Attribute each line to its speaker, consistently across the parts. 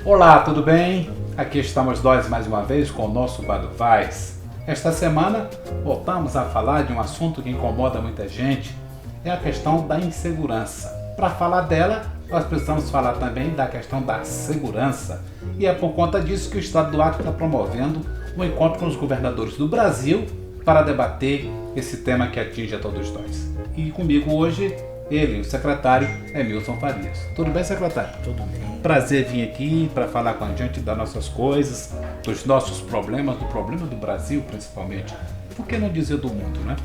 Speaker 1: Olá, tudo bem? Aqui estamos nós mais uma vez com o nosso Bado Faz. Esta semana voltamos a falar de um assunto que incomoda muita gente, é a questão da insegurança. Para falar dela, nós precisamos falar também da questão da segurança. E é por conta disso que o Estado do Acre está promovendo um encontro com os governadores do Brasil para debater esse tema que atinge a todos nós. E comigo hoje, ele, o secretário Emilson Farias. Tudo bem, secretário?
Speaker 2: Tudo bem.
Speaker 1: Prazer vir aqui para falar com a gente das nossas coisas, dos nossos problemas, do problema do Brasil principalmente. Por que não dizer do mundo, né?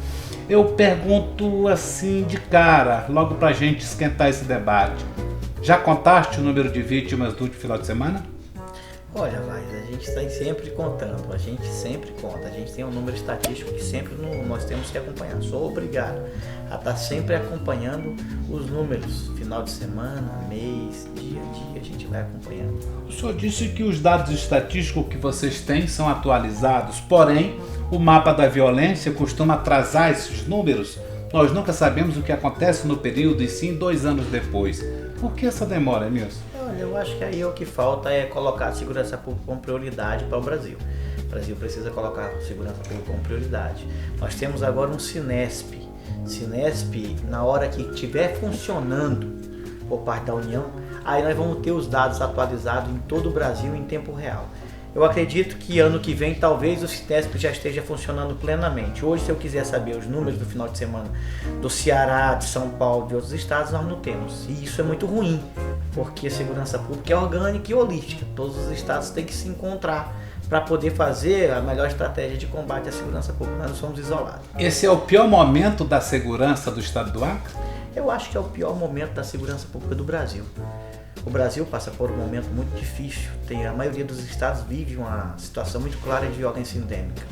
Speaker 1: Eu pergunto assim de cara, logo para a gente esquentar esse debate. Já contaste o número de vítimas do último final de semana?
Speaker 2: Olha, a gente está sempre contando, a gente sempre conta, a gente tem um número estatístico que sempre nós temos que acompanhar. Sou obrigado a estar sempre acompanhando os números, final de semana, mês, dia a dia, a gente vai acompanhando.
Speaker 1: O senhor disse que os dados estatísticos que vocês têm são atualizados, porém o mapa da violência costuma atrasar esses números. Nós nunca sabemos o que acontece no período e sim 2 anos depois. Por que essa demora, Nilson?
Speaker 2: Olha, eu acho que aí o que falta é colocar a segurança pública como prioridade para o Brasil. O Brasil precisa colocar a segurança pública como prioridade. Nós temos agora um Cinesp. Cinesp, na hora que estiver funcionando por parte da União, aí nós vamos ter os dados atualizados em todo o Brasil em tempo real. Eu acredito que ano que vem talvez o Cinesp já esteja funcionando plenamente. Hoje, se eu quiser saber os números do final de semana do Ceará, de São Paulo, de outros estados, nós não temos. E isso é muito ruim, porque a segurança pública é orgânica e holística. Todos os estados têm que se encontrar para poder fazer a melhor estratégia de combate à segurança pública. Nós não somos isolados.
Speaker 1: Esse é o pior momento da segurança do estado do Acre?
Speaker 2: Eu acho que é o pior momento da segurança pública do Brasil. O Brasil passa por um momento muito difícil. A maioria dos estados vive uma situação muito clara de violência endêmica.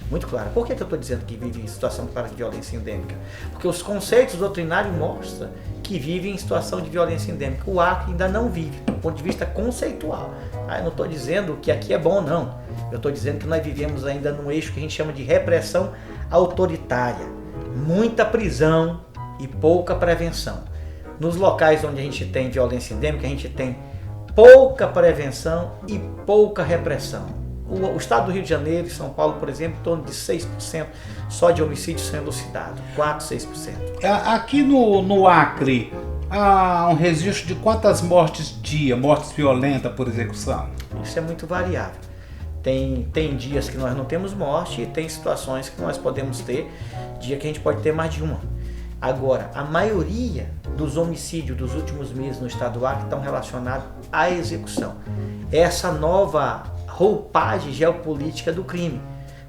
Speaker 2: Muito clara. Por que eu estou dizendo que vive em situação clara de violência endêmica? Porque os conceitos doutrinários mostram que vive em situação de violência endêmica. O Acre ainda não vive, do ponto de vista conceitual. Eu não estou dizendo que aqui é bom, não. Eu estou dizendo que nós vivemos ainda num eixo que a gente chama de repressão autoritária. Muita prisão e pouca prevenção. Nos locais onde a gente tem violência endêmica, a gente tem pouca prevenção e pouca repressão. O estado do Rio de Janeiro e São Paulo, por exemplo, em torno de 6% só de homicídios sendo elucidados. 4%, 6%.
Speaker 1: Aqui no Acre, há um registro de quantas mortes dia, mortes violentas por execução?
Speaker 2: Isso é muito variável. Tem dias que nós não temos morte e tem situações que nós podemos ter, dia que a gente pode ter mais de uma. Agora, a maioria dos homicídios dos últimos meses no estado do Acre estão relacionados à execução. Essa nova roupagem geopolítica do crime.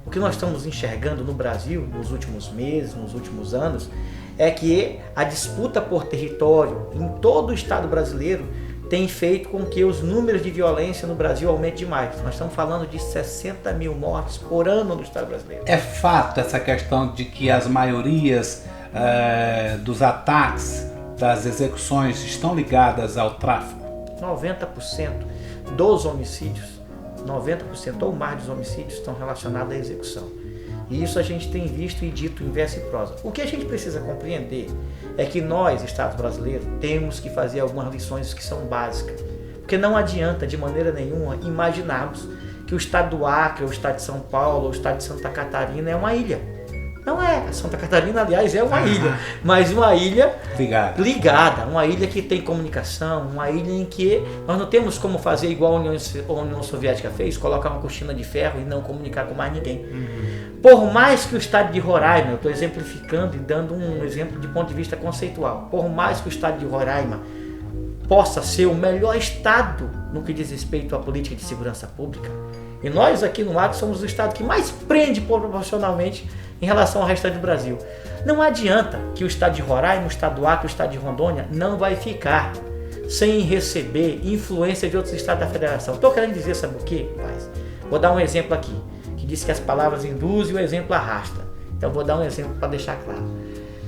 Speaker 2: O que nós estamos enxergando no Brasil nos últimos meses, nos últimos anos, é que a disputa por território em todo o estado brasileiro tem feito com que os números de violência no Brasil aumentem demais. Nós estamos falando de 60 mil mortes por ano no estado brasileiro.
Speaker 1: É fato essa questão de que as maiorias dos ataques, das execuções estão ligadas ao tráfico?
Speaker 2: 90% dos homicídios, 90% ou mais dos homicídios estão relacionados à execução. E isso a gente tem visto e dito em verso e prosa. O que a gente precisa compreender é que nós, Estado brasileiro, temos que fazer algumas lições que são básicas. Porque não adianta de maneira nenhuma imaginarmos que o estado do Acre, o estado de São Paulo, o estado de Santa Catarina é uma ilha. Não é. Santa Catarina, aliás, é uma ilha, mas uma ilha ligada, uma ilha que tem comunicação, uma ilha em que nós não temos como fazer igual a União Soviética fez, colocar uma cortina de ferro e não comunicar com mais ninguém. Por mais que o estado de Roraima, eu estou exemplificando e dando um exemplo de ponto de vista conceitual, por mais que o estado de Roraima possa ser o melhor estado no que diz respeito à política de segurança pública. E nós aqui no Acre somos o estado que mais prende proporcionalmente em relação ao restante do Brasil. Não adianta que o estado de Roraima, o estado do Acre, o estado de Rondônia não vai ficar sem receber influência de outros estados da federação. Estou querendo dizer, sabe o quê, pais? Vou dar um exemplo aqui, que diz que as palavras induzem e o exemplo arrasta. Então vou dar um exemplo para deixar claro.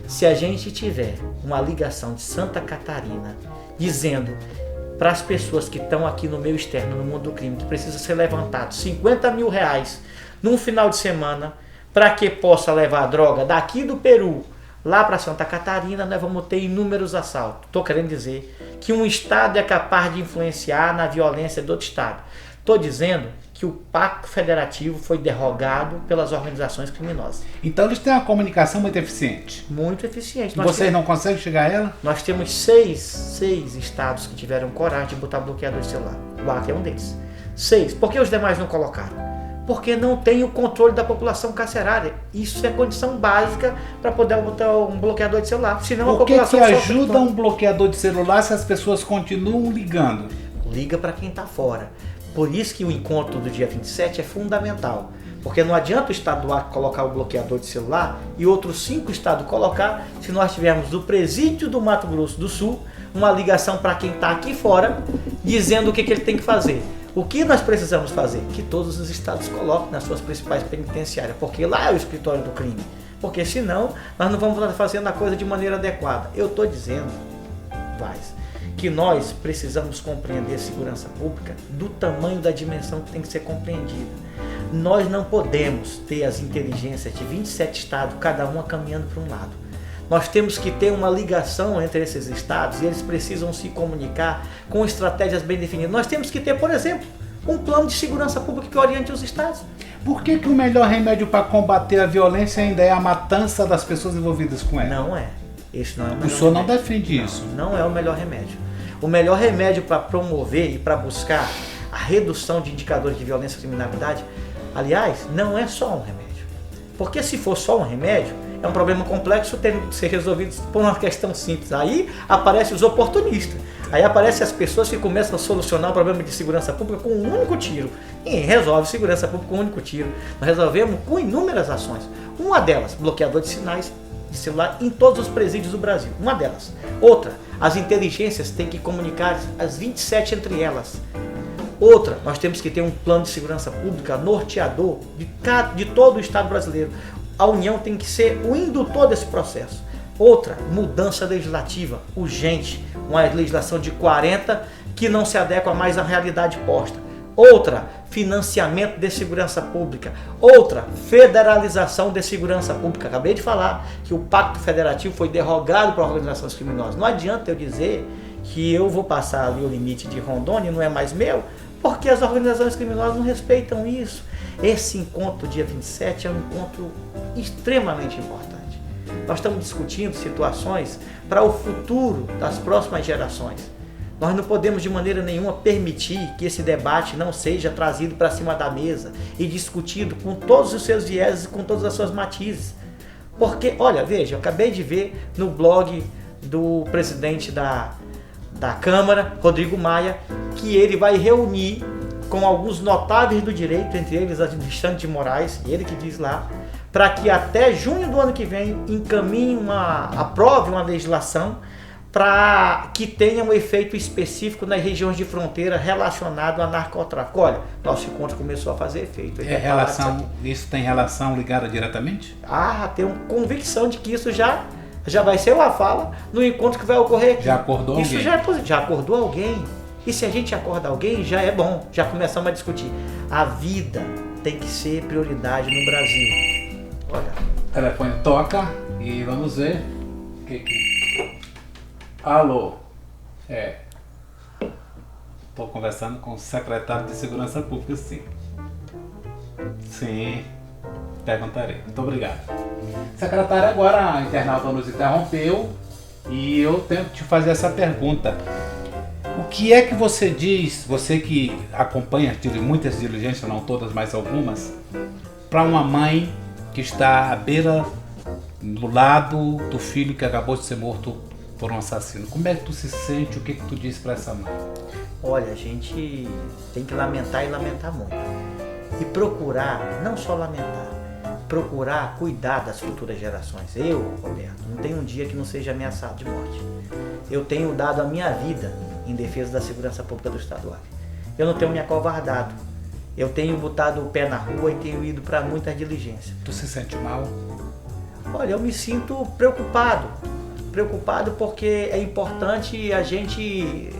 Speaker 2: Se a gente tiver uma ligação de Santa Catarina dizendo para as pessoas que estão aqui no meio externo, no mundo do crime, que precisa ser levantado 50 mil reais num final de semana para que possa levar a droga daqui do Peru lá para Santa Catarina, nós vamos ter inúmeros assaltos. Estou querendo dizer que um estado é capaz de influenciar na violência do outro estado. Estou dizendo que o pacto federativo foi derrogado pelas organizações criminosas.
Speaker 1: Então eles têm uma comunicação muito eficiente.
Speaker 2: Muito eficiente.
Speaker 1: Vocês não conseguem chegar a ela?
Speaker 2: Nós temos seis estados que tiveram coragem de botar bloqueador de celular. O Acre é um deles. 6. Por que os demais não colocaram? Porque não tem o controle da população carcerária. Isso é condição básica para poder botar um bloqueador de celular. Senão a população
Speaker 1: que ajuda um bloqueador de celular se as pessoas continuam ligando?
Speaker 2: Liga para quem está fora. Por isso que o encontro do dia 27 é fundamental. Porque não adianta o estado do Acre colocar o bloqueador de celular e outros 5 estados colocar, se nós tivermos do presídio do Mato Grosso do Sul uma ligação para quem está aqui fora, dizendo o que ele tem que fazer. O que nós precisamos fazer? Que todos os estados coloquem nas suas principais penitenciárias, porque lá é o escritório do crime. Porque senão nós não vamos estar fazendo a coisa de maneira adequada. Eu estou dizendo, Vaz, que nós precisamos compreender a segurança pública do tamanho da dimensão que tem que ser compreendida. Nós não podemos ter as inteligências de 27 estados, cada uma caminhando para um lado. Nós temos que ter uma ligação entre esses estados e eles precisam se comunicar com estratégias bem definidas. Nós temos que ter, por exemplo, um plano de segurança pública que oriente os estados.
Speaker 1: Por que o melhor remédio para combater a violência ainda é a matança das pessoas envolvidas com ela?
Speaker 2: Não é. Esse não é o melhor
Speaker 1: O senhor
Speaker 2: remédio.
Speaker 1: não defende isso?
Speaker 2: Não é o melhor remédio. O melhor remédio para promover e para buscar a redução de indicadores de violência e criminalidade, aliás, não é só um remédio. Porque se for só um remédio, é um problema complexo tendo que ser resolvido por uma questão simples. Aí aparecem os oportunistas. Aí aparecem as pessoas que começam a solucionar o problema de segurança pública com um único tiro. Ninguém resolve segurança pública com um único tiro. Nós resolvemos com inúmeras ações. Uma delas, bloqueador de sinais de celular em todos os presídios do Brasil. Uma delas. Outra, as inteligências têm que comunicar as 27 entre elas. Outra, nós temos que ter um plano de segurança pública norteador de todo o Estado brasileiro. A União tem que ser o indutor desse processo. Outra, mudança legislativa urgente, uma legislação de 40 que não se adequa mais à realidade posta. Outra, financiamento de segurança pública. Outra, federalização de segurança pública. Acabei de falar que o Pacto Federativo foi derrogado por organizações criminosas. Não adianta eu dizer que eu vou passar ali o limite de Rondônia, não é mais meu, porque as organizações criminosas não respeitam isso. Esse encontro, dia 27, é um encontro extremamente importante. Nós estamos discutindo situações para o futuro das próximas gerações. Nós não podemos de maneira nenhuma permitir que esse debate não seja trazido para cima da mesa e discutido com todos os seus vieses e com todas as suas matizes. Porque, olha, veja, eu acabei de ver no blog do presidente da Câmara, Rodrigo Maia, que ele vai reunir com alguns notáveis do direito, entre eles Alexandre de Moraes, ele que diz lá, para que até junho do ano que vem encaminhe aprove uma legislação para que tenha um efeito específico nas regiões de fronteira relacionado a narcotráfico. Olha, nosso encontro começou a fazer efeito.
Speaker 1: Isso tem relação ligada diretamente?
Speaker 2: Tenho convicção de que isso já vai ser uma fala no encontro que vai ocorrer aqui.
Speaker 1: Já acordou
Speaker 2: isso
Speaker 1: alguém?
Speaker 2: Já acordou alguém. E se a gente acorda alguém, já é bom. Já começamos a discutir. A vida tem que ser prioridade no Brasil. Olha.
Speaker 1: O telefone toca e vamos ver o que. Alô? Estou conversando com o secretário de Segurança Pública, sim. Sim, perguntarei. Muito obrigado. Secretário, agora a internauta nos interrompeu e eu tenho que te fazer essa pergunta. O que é que você diz, você que acompanha muitas diligências, não todas, mas algumas, para uma mãe que está à beira, do lado do filho que acabou de ser morto por um assassino? Como é que tu se sente? O que tu diz para essa mãe?
Speaker 2: Olha, a gente tem que lamentar e lamentar muito. E procurar, não só lamentar, procurar cuidar das futuras gerações. Eu, Roberto, não tem um dia que não seja ameaçado de morte. Eu tenho dado a minha vida em defesa da segurança pública do Estado do Acre. Eu não tenho me acovardado. Eu tenho botado o pé na rua e tenho ido para muitas diligências.
Speaker 1: Tu se sente mal?
Speaker 2: Olha, eu me sinto preocupado. Preocupado porque é importante a gente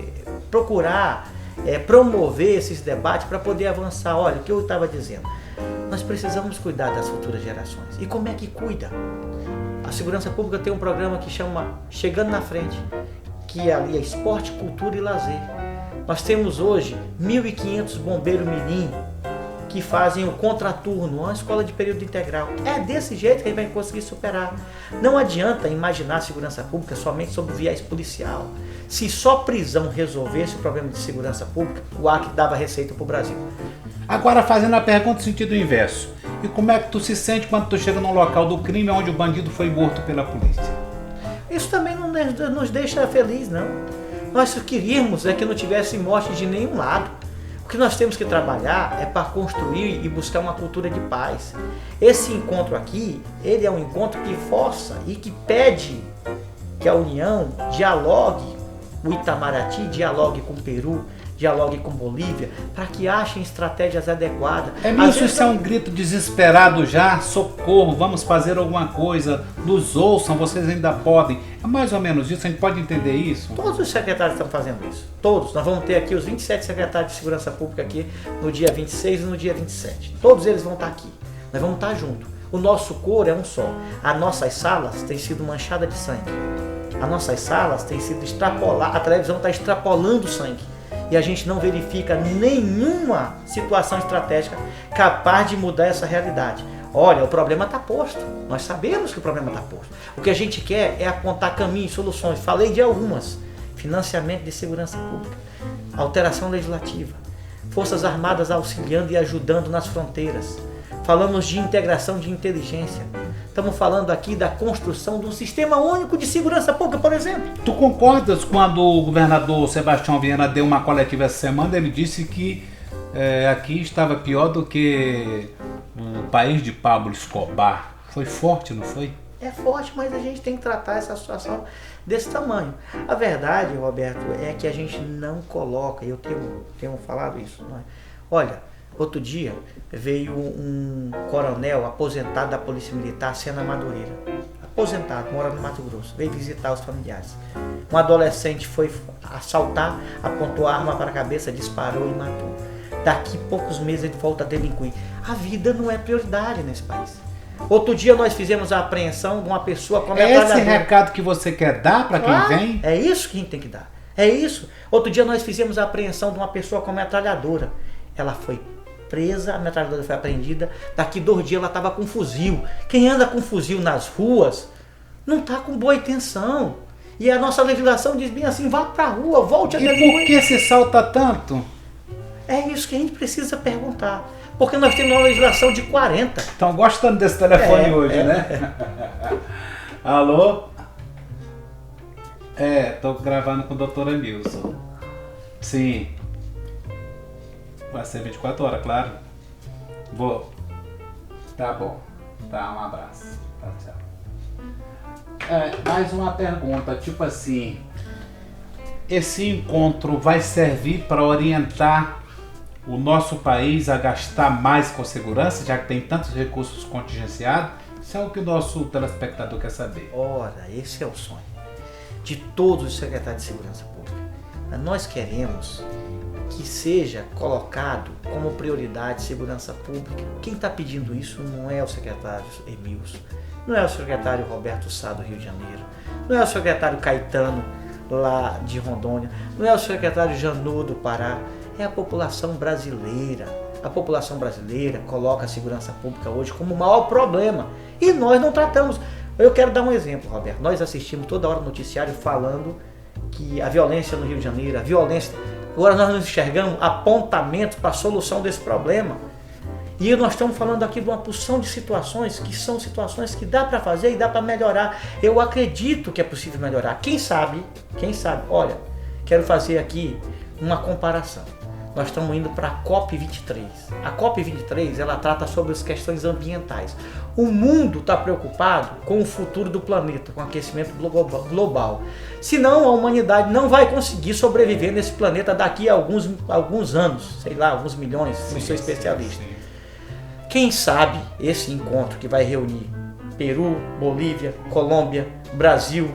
Speaker 2: procurar promover esses debates para poder avançar. Olha, o que eu estava dizendo. Nós precisamos cuidar das futuras gerações. E como é que cuida? A segurança pública tem um programa que chama Chegando na Frente, que ali é esporte, cultura e lazer. Nós temos hoje 1.500 bombeiros mirim que fazem o contraturno, uma escola de período integral. É desse jeito que a gente vai conseguir superar. Não adianta imaginar a segurança pública somente sob o viés policial. Se só prisão resolvesse o problema de segurança pública, o Acre dava receita para o Brasil.
Speaker 1: Agora fazendo a pergunta no sentido inverso. E como é que tu se sente quando tu chega num local do crime onde o bandido foi morto pela polícia?
Speaker 2: Isso também não nos deixa feliz, não. Nós queríamos que não tivesse morte de nenhum lado. O que nós temos que trabalhar é para construir e buscar uma cultura de paz. Esse encontro aqui, ele é um encontro que força e que pede que a União dialogue, o Itamaraty dialogue com o Peru, dialogue com Bolívia, para que achem estratégias adequadas.
Speaker 1: Isso é um grito desesperado já, socorro, vamos fazer alguma coisa, nos ouçam, vocês ainda podem. É mais ou menos isso, a gente pode entender isso?
Speaker 2: Todos os secretários estão fazendo isso, todos. Nós vamos ter aqui os 27 secretários de Segurança Pública aqui no dia 26 e no dia 27. Todos eles vão estar aqui, nós vamos estar juntos. O nosso coro é um só. As nossas salas têm sido manchadas de sangue. As nossas salas têm sido extrapoladas, a televisão está extrapolando o sangue. E a gente não verifica nenhuma situação estratégica capaz de mudar essa realidade. Olha, o problema está posto. Nós sabemos que o problema está posto. O que a gente quer é apontar caminhos, soluções. Falei de algumas. Financiamento de segurança pública, alteração legislativa, Forças Armadas auxiliando e ajudando nas fronteiras. Falamos de integração de inteligência. Estamos falando aqui da construção de um sistema único de segurança pública, por exemplo.
Speaker 1: Tu concordas quando o governador Sebastião Viana deu uma coletiva essa semana? Ele disse que aqui estava pior do que o país de Pablo Escobar. Foi forte, não foi?
Speaker 2: É forte, mas a gente tem que tratar essa situação desse tamanho. A verdade, Roberto, é que a gente não coloca, eu tenho falado isso, não é? Olha, outro dia veio um coronel aposentado da Polícia Militar, Sena Madureira. Aposentado, mora no Mato Grosso. Veio visitar os familiares. Um adolescente foi assaltar, apontou a arma para a cabeça, disparou e matou. Daqui poucos meses ele volta a delinquir. A vida não é prioridade nesse país. Outro dia nós fizemos a apreensão de uma pessoa com
Speaker 1: metralhadora. É esse recado que você quer dar para quem vem?
Speaker 2: É isso que a gente tem que dar. É isso. Outro dia nós fizemos a apreensão de uma pessoa com metralhadora. Ela foi presa, a metralhadora foi apreendida. Daqui 2 dias ela estava com fuzil. Quem anda com fuzil nas ruas não está com boa intenção. E a nossa legislação diz bem assim, vá para a rua, volte a delinquir.
Speaker 1: E por que se salta tanto?
Speaker 2: É isso que a gente precisa perguntar. Porque nós temos uma legislação de 40.
Speaker 1: Estão gostando desse telefone hoje, né? Alô? Tô gravando com o Dr. Nilson. Sim. Vai ser 24 horas, claro. Vou. Tá bom. Tá, um abraço. Tá, tchau. Mais uma pergunta, tipo assim. Esse encontro vai servir para orientar o nosso país a gastar mais com segurança, já que tem tantos recursos contingenciados? Isso é o que o nosso telespectador quer saber.
Speaker 2: Ora, esse é o sonho de todos os secretários de Segurança Pública. Nós queremos que seja colocado como prioridade segurança pública. Quem está pedindo isso não é o secretário Emilson, não é o secretário Roberto Sá do Rio de Janeiro, não é o secretário Caetano lá de Rondônia, não é o secretário Janot do Pará, é a população brasileira. A população brasileira coloca a segurança pública hoje como o maior problema e nós não tratamos. Eu quero dar um exemplo, Roberto. Nós assistimos toda hora noticiário falando que a violência no Rio de Janeiro, a violência... Agora nós nos enxergamos apontamentos para a solução desse problema. E nós estamos falando aqui de uma porção de situações que são situações que dá para fazer e dá para melhorar. Eu acredito que é possível melhorar. Quem sabe, olha, quero fazer aqui uma comparação. Nós estamos indo para a COP23. A COP23 ela trata sobre as questões ambientais. O mundo está preocupado com o futuro do planeta, com o aquecimento global. Senão a humanidade não vai conseguir sobreviver nesse planeta daqui a alguns anos, sei lá, alguns milhões, não sou especialista. Quem sabe esse encontro que vai reunir Peru, Bolívia, Colômbia, Brasil,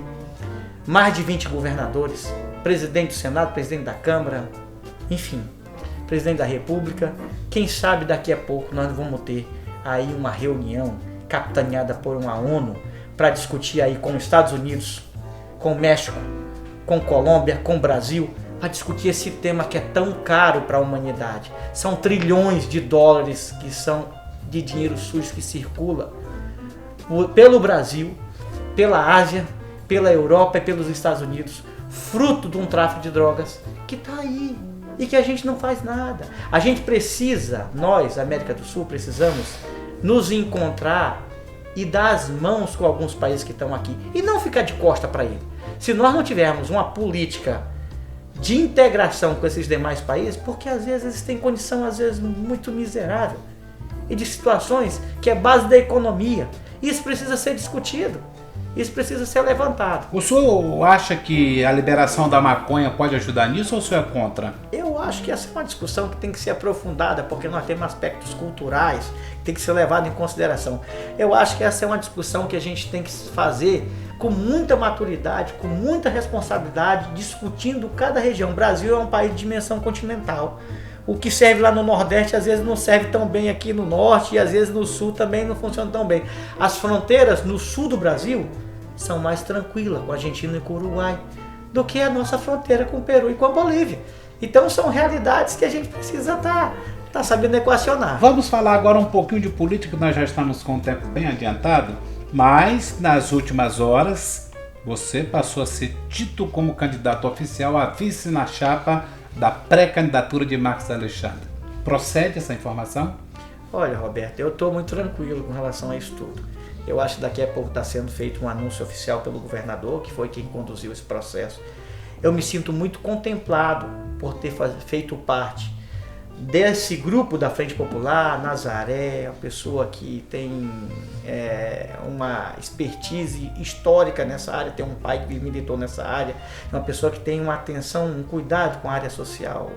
Speaker 2: mais de 20 governadores, presidente do Senado, presidente da Câmara, enfim, presidente da República, quem sabe daqui a pouco nós vamos ter aí uma reunião capitaneada por uma ONU para discutir aí com os Estados Unidos, com o México, com Colômbia, com o Brasil, para discutir esse tema que é tão caro para a humanidade. São trilhões de dólares que são de dinheiro sujo que circula pelo Brasil, pela Ásia, pela Europa e pelos Estados Unidos, fruto de um tráfico de drogas que está aí e que a gente não faz nada. A gente precisa, nós, América do Sul, precisamos nos encontrar e dar as mãos com alguns países que estão aqui e não ficar de costa para ele. Se nós não tivermos uma política de integração com esses demais países, porque às vezes eles têm condição, às vezes, muito miserável e de situações que é base da economia. Isso precisa ser discutido. Isso precisa ser levantado.
Speaker 1: O senhor acha que a liberação da maconha pode ajudar nisso ou o senhor é contra?
Speaker 2: Eu acho que essa é uma discussão que tem que ser aprofundada, porque nós temos aspectos culturais que tem que ser levado em consideração. Eu acho que essa é uma discussão que a gente tem que fazer com muita maturidade, com muita responsabilidade, discutindo cada região. O Brasil é um país de dimensão continental. O que serve lá no Nordeste às vezes não serve tão bem aqui no Norte e às vezes no Sul também não funciona tão bem. As fronteiras no Sul do Brasil são mais tranquilas com a Argentina e com o Uruguai do que a nossa fronteira com o Peru e com a Bolívia. Então são realidades que a gente precisa tá sabendo equacionar.
Speaker 1: Vamos falar agora um pouquinho de política, nós já estamos com o tempo bem adiantado, mas nas últimas horas você passou a ser dito como candidato oficial a vice na chapa da pré-candidatura de Marcos Alexandre. Procede essa informação?
Speaker 2: Olha, Roberto, eu estou muito tranquilo com relação a isso tudo. Eu acho que daqui a pouco está sendo feito um anúncio oficial pelo governador, que foi quem conduziu esse processo. Eu me sinto muito contemplado por ter feito parte desse grupo da Frente Popular. Nazaré, a pessoa que tem uma expertise histórica nessa área, tem um pai que militou nessa área, uma pessoa que tem uma atenção, um cuidado com a área social.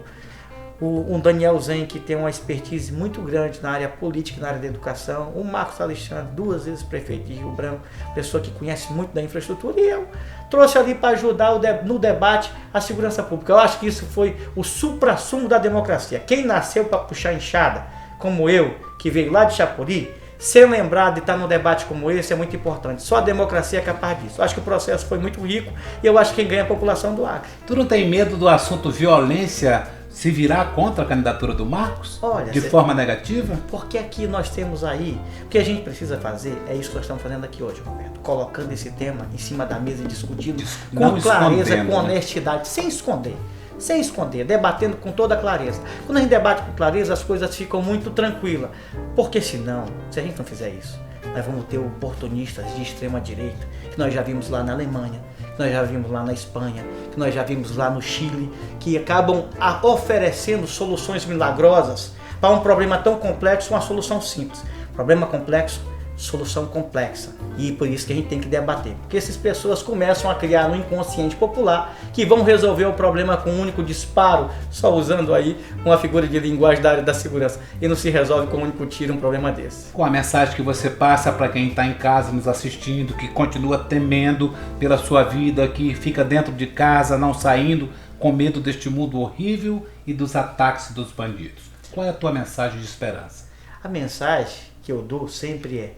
Speaker 2: O Daniel Zen, que tem uma expertise muito grande na área política, na área da educação. O Marcos Alexandre, 2 vezes prefeito de Rio Branco, pessoa que conhece muito da infraestrutura. E eu trouxe ali para ajudar no debate a segurança pública. Eu acho que isso foi o suprassumo da democracia. Quem nasceu para puxar enxada, como eu, que veio lá de Chapuri, ser lembrado de estar num debate como esse é muito importante. Só a democracia é capaz disso. Eu acho que o processo foi muito rico e eu acho que quem ganha é a população do Acre.
Speaker 1: Tu não tem medo do assunto violência se virar contra a candidatura do Marcos?
Speaker 2: Olha,
Speaker 1: de forma negativa?
Speaker 2: Porque aqui nós temos aí, o que a gente precisa fazer é isso que nós estamos fazendo aqui hoje, Roberto. Colocando esse tema em cima da mesa e discutindo com clareza, com honestidade, sem esconder, debatendo com toda clareza. Quando a gente debate com clareza, as coisas ficam muito tranquilas. Porque senão, se a gente não fizer isso, nós vamos ter oportunistas de extrema direita, que nós já vimos lá na Alemanha, que nós já vimos lá na Espanha, que nós já vimos lá no Chile, que acabam oferecendo soluções milagrosas para um problema tão complexo, uma solução simples. Problema complexo, solução complexa. E por isso que a gente tem que debater. Porque essas pessoas começam a criar no inconsciente popular que vão resolver o problema com um único disparo, só usando aí uma figura de linguagem da área da segurança. E não se resolve com um único tiro um problema desse.
Speaker 1: Com a mensagem que você passa para quem está em casa nos assistindo, que continua temendo pela sua vida, que fica dentro de casa, não saindo, com medo deste mundo horrível e dos ataques dos bandidos. Qual é a tua mensagem de esperança?
Speaker 2: A mensagem que eu dou sempre é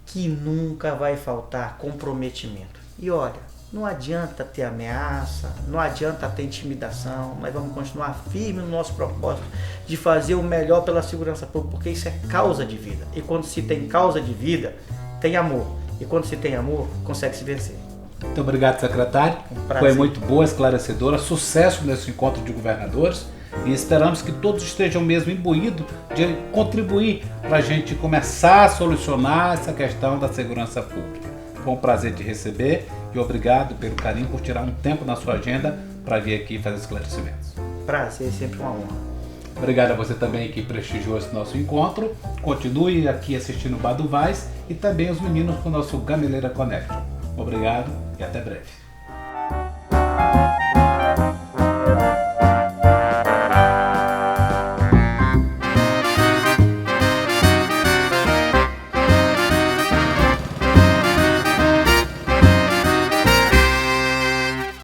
Speaker 2: que nunca vai faltar comprometimento. E olha, não adianta ter ameaça, não adianta ter intimidação, nós vamos continuar firme no nosso propósito de fazer o melhor pela segurança pública, porque isso é causa de vida. E quando se tem causa de vida, tem amor. E quando se tem amor, consegue se vencer.
Speaker 1: Muito obrigado, secretário. Foi muito boa, esclarecedora. Sucesso nesse encontro de governadores. E esperamos que todos estejam mesmo imbuídos de contribuir para a gente começar a solucionar essa questão da segurança pública. Foi um prazer te receber e obrigado pelo carinho por tirar um tempo na sua agenda para vir aqui fazer esclarecimentos.
Speaker 2: Prazer, sempre uma honra.
Speaker 1: Obrigado a você também que prestigiou esse nosso encontro. Continue aqui assistindo o Bar do Vaz e também os meninos com o nosso Gameleira Connection. Obrigado e até breve.